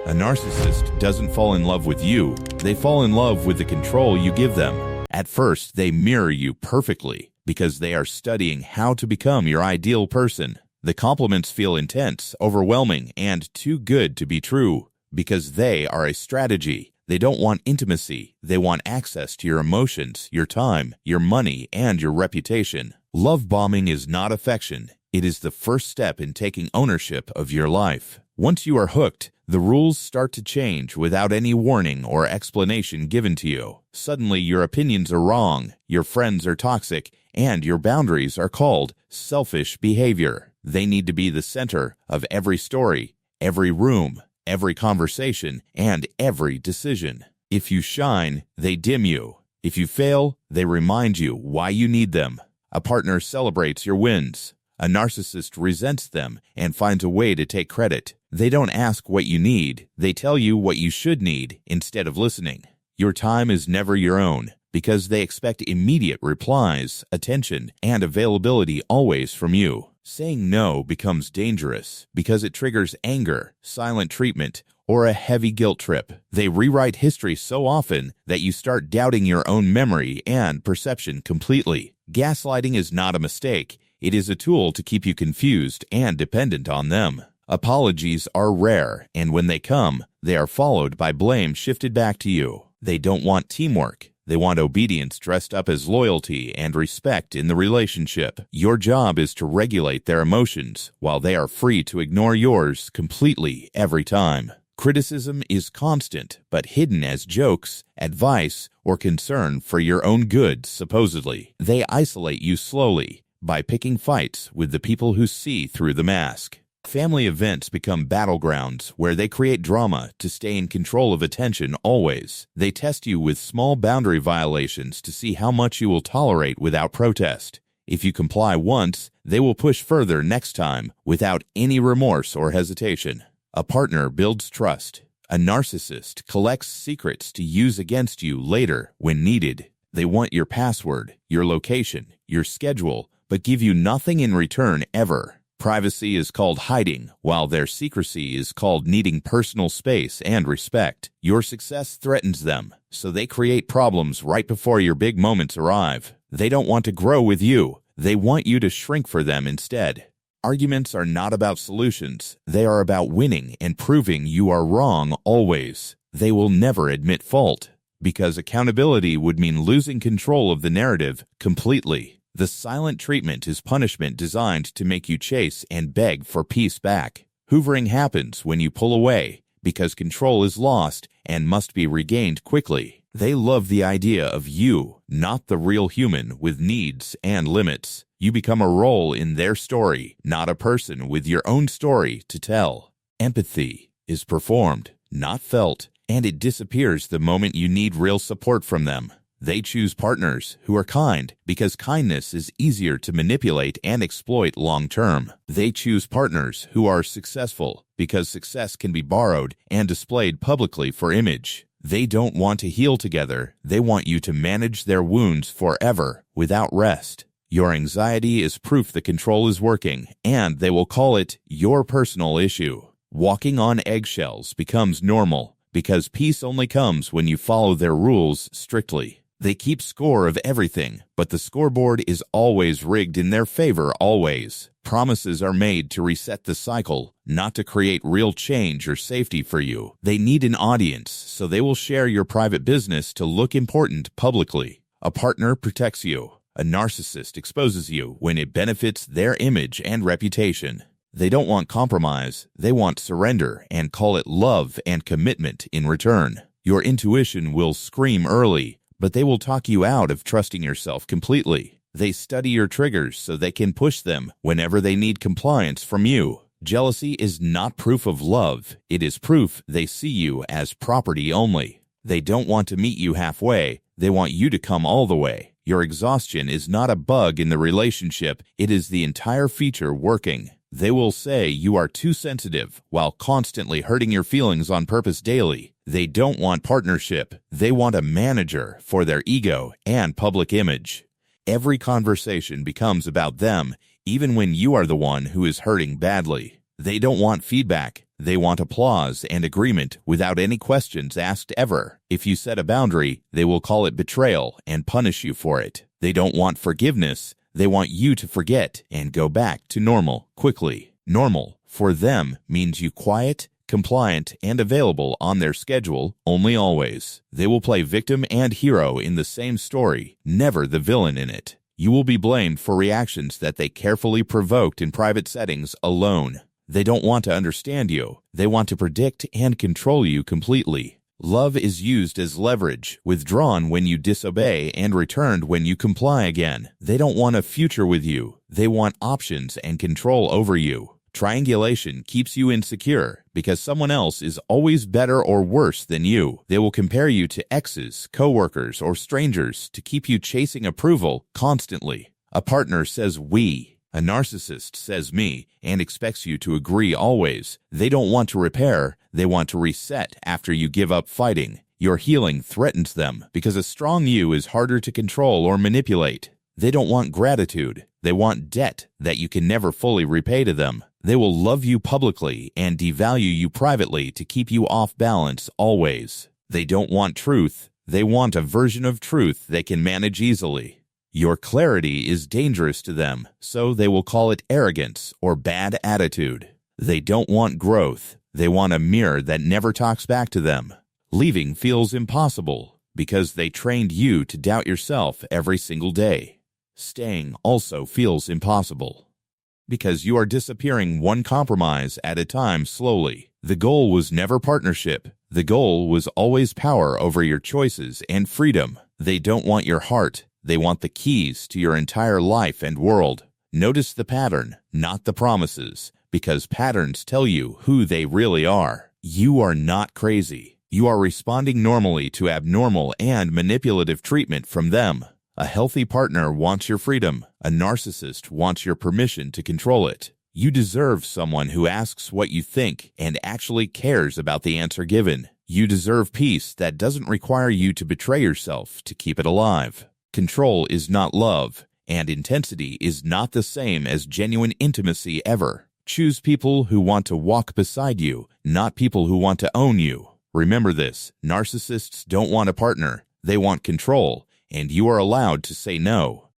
A narcissist doesn't fall in love with you, they fall in love with the control you give them. At first, they mirror you perfectly because they are studying how to become your ideal person. The compliments feel intense, overwhelming, and too good to be true because they are a strategy. They don't want intimacy. They want access to your emotions, your time, your money, and your reputation. Love bombing is not affection. It is the first step in taking ownership of your life. Once you are hooked, the rules start to change without any warning or explanation given to you. Suddenly, your opinions are wrong, your friends are toxic, and your boundaries are called selfish behavior. They need to be the center of every story, every room, every conversation, and every decision. If you shine, they dim you. If you fail, they remind you why you need them. A partner celebrates your wins. A narcissist resents them and finds a way to take credit. They don't ask what you need. They tell you what you should need instead of listening. Your time is never your own because they expect immediate replies, attention, and availability always from you. Saying no becomes dangerous because it triggers anger, silent treatment, or a heavy guilt trip. They rewrite history so often that you start doubting your own memory and perception completely. Gaslighting is not a mistake. It is a tool to keep you confused and dependent on them. Apologies are rare, and when they come, they are followed by blame shifted back to you. They don't want teamwork. They want obedience dressed up as loyalty and respect in the relationship. Your job is to regulate their emotions while they are free to ignore yours completely every time. Criticism is constant, but hidden as jokes, advice, or concern for your own good, supposedly. They isolate you slowly by picking fights with the people who see through the mask. Family events become battlegrounds where they create drama to stay in control of attention always. They test you with small boundary violations to see how much you will tolerate without protest. If you comply once, they will push further next time without any remorse or hesitation. A partner builds trust. A narcissist collects secrets to use against you later when needed. They want your password, your location, your schedule, but give you nothing in return ever. Privacy is called hiding, while their secrecy is called needing personal space and respect. Your success threatens them, so they create problems right before your big moments arrive. They don't want to grow with you. They want you to shrink for them instead. Arguments are not about solutions. They are about winning and proving you are wrong always. They will never admit fault, because accountability would mean losing control of the narrative completely. The silent treatment is punishment designed to make you chase and beg for peace back. Hoovering happens when you pull away because control is lost and must be regained quickly. They love the idea of you, not the real human with needs and limits. You become a role in their story, not a person with your own story to tell. Empathy is performed, not felt, and it disappears the moment you need real support from them. They choose partners who are kind because kindness is easier to manipulate and exploit long-term. They choose partners who are successful because success can be borrowed and displayed publicly for image. They don't want to heal together. They want you to manage their wounds forever without rest. Your anxiety is proof the control is working, and they will call it your personal issue. Walking on eggshells becomes normal because peace only comes when you follow their rules strictly. They keep score of everything, but the scoreboard is always rigged in their favor always. Promises are made to reset the cycle, not to create real change or safety for you. They need an audience, so they will share your private business to look important publicly. A partner protects you. A narcissist exposes you when it benefits their image and reputation. They don't want compromise. They want surrender and call it love and commitment in return. Your intuition will scream early, but they will talk you out of trusting yourself completely. They study your triggers so they can push them whenever they need compliance from you. Jealousy is not proof of love. It is proof they see you as property only. They don't want to meet you halfway. They want you to come all the way. Your exhaustion is not a bug in the relationship. It is the entire feature working. They will say you are too sensitive while constantly hurting your feelings on purpose daily. They don't want partnership. They want a manager for their ego and public image. Every conversation becomes about them, even when you are the one who is hurting badly. They don't want feedback. They want applause and agreement without any questions asked ever. If you set a boundary, they will call it betrayal and punish you for it. They don't want forgiveness. They want you to forget and go back to normal quickly. Normal, for them, means you quiet, compliant, and available on their schedule, only always. They will play victim and hero in the same story, never the villain in it. You will be blamed for reactions that they carefully provoked in private settings alone. They don't want to understand you. They want to predict and control you completely. Love is used as leverage, withdrawn when you disobey and returned when you comply again. They don't want a future with you. They want options and control over you. Triangulation keeps you insecure because someone else is always better or worse than you. They will compare you to exes, coworkers, or strangers to keep you chasing approval constantly. A partner says we. A narcissist says me and expects you to agree always. They don't want to repair. They want to reset after you give up fighting. Your healing threatens them because a strong you is harder to control or manipulate. They don't want gratitude. They want debt that you can never fully repay to them. They will love you publicly and devalue you privately to keep you off balance always. They don't want truth. They want a version of truth they can manage easily. Your clarity is dangerous to them, so they will call it arrogance or bad attitude. They don't want growth. They want a mirror that never talks back to them. Leaving feels impossible because they trained you to doubt yourself every single day. Staying also feels impossible because you are disappearing one compromise at a time slowly. The goal was never partnership. The goal was always power over your choices and freedom. They don't want your heart. They want the keys to your entire life and world. Notice the pattern, not the promises, because patterns tell you who they really are. You are not crazy. You are responding normally to abnormal and manipulative treatment from them. A healthy partner wants your freedom. A narcissist wants your permission to control it. You deserve someone who asks what you think and actually cares about the answer given. You deserve peace that doesn't require you to betray yourself to keep it alive. Control is not love, and intensity is not the same as genuine intimacy ever. Choose people who want to walk beside you, not people who want to own you. Remember this, narcissists don't want a partner. They want control, and you are allowed to say no.